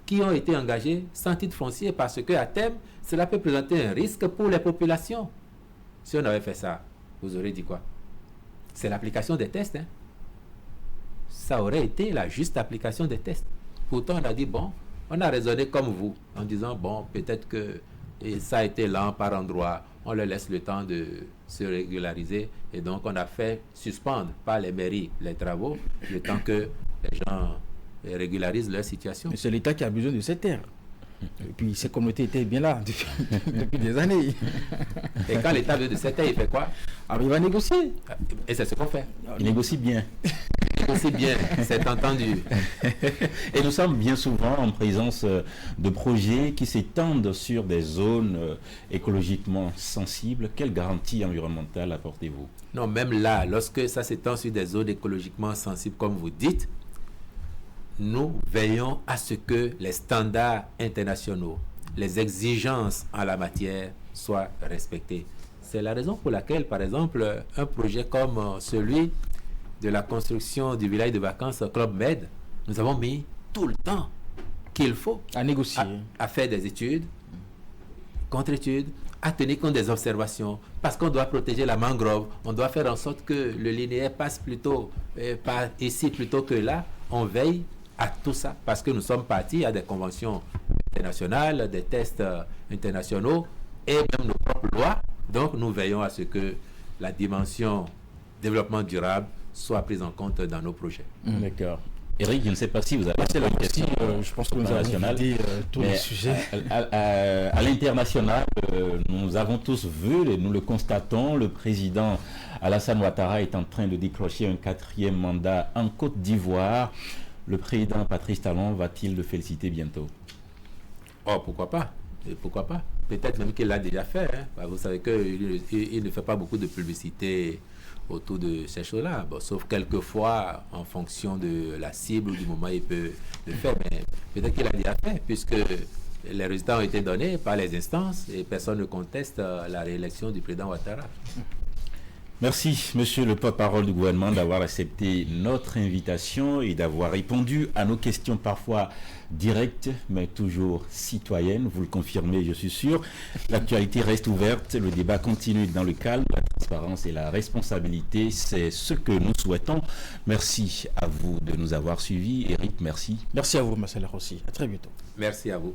qui ont été engagés sans titre foncier parce qu'à terme, cela peut présenter un risque pour les populations. Si on avait fait ça, vous aurez dit quoi? C'est l'application des tests. Ça aurait été la juste application des tests. Pourtant, on a dit, bon, on a raisonné comme vous, en disant, bon, peut-être que ça a été lent par endroit, on leur laisse le temps de se régulariser, et donc on a fait suspendre par les mairies les travaux, le temps que les gens régularisent leur situation. Mais c'est l'État qui a besoin de ces terres. Et puis ces communautés étaient bien là depuis des années. Et quand l'État veut de cette terre, il fait quoi? Alors il va négocier. Et c'est ce qu'on fait. Il négocie bien. Aussi bien, c'est entendu. Et nous sommes bien souvent en présence de projets qui s'étendent sur des zones écologiquement sensibles. Quelle garantie environnementale apportez-vous? Non, même là, lorsque ça s'étend sur des zones écologiquement sensibles, comme vous dites, nous veillons à ce que les standards internationaux, les exigences en la matière soient respectées. C'est la raison pour laquelle, par exemple, un projet comme celui de la construction du village de vacances Club Med, nous avons mis tout le temps qu'il faut à négocier, à faire des études, contre-études, à tenir compte des observations, parce qu'on doit protéger la mangrove, on doit faire en sorte que le linéaire passe plutôt par ici plutôt que là. On veille à tout ça, parce que nous sommes partis à des conventions internationales, des tests internationaux, et même nos propres lois. Donc nous veillons à ce que la dimension développement durable soit prise en compte dans nos projets. D'accord. Eric, je ne sais pas si vous avez C'est la une question. question Je pense que nous avons internationale. vidé tous les Mais sujets. à l'international, nous avons tous vu, et nous le constatons, le président Alassane Ouattara est en train de décrocher un 4e mandat en Côte d'Ivoire. Le président Patrice Talon va-t-il le féliciter bientôt? Oh, pourquoi pas? Et pourquoi pas? Peut-être même qu'il l'a déjà fait. Hein. Vous savez qu'il ne fait pas beaucoup de publicité autour de ces choses-là. Bon, sauf quelquefois, en fonction de la cible ou du moment, il peut le faire. Mais peut-être qu'il l'a déjà fait, puisque les résultats ont été donnés par les instances et personne ne conteste la réélection du président Ouattara. Merci, monsieur le porte-parole du gouvernement, d'avoir accepté notre invitation et d'avoir répondu à nos questions parfois directes, mais toujours citoyennes. Vous le confirmez, je suis sûr. L'actualité reste ouverte, le débat continue dans le calme, la transparence et la responsabilité. C'est ce que nous souhaitons. Merci à vous de nous avoir suivis. Eric, merci. Merci à vous, Marcel Rossi. À très bientôt. Merci à vous.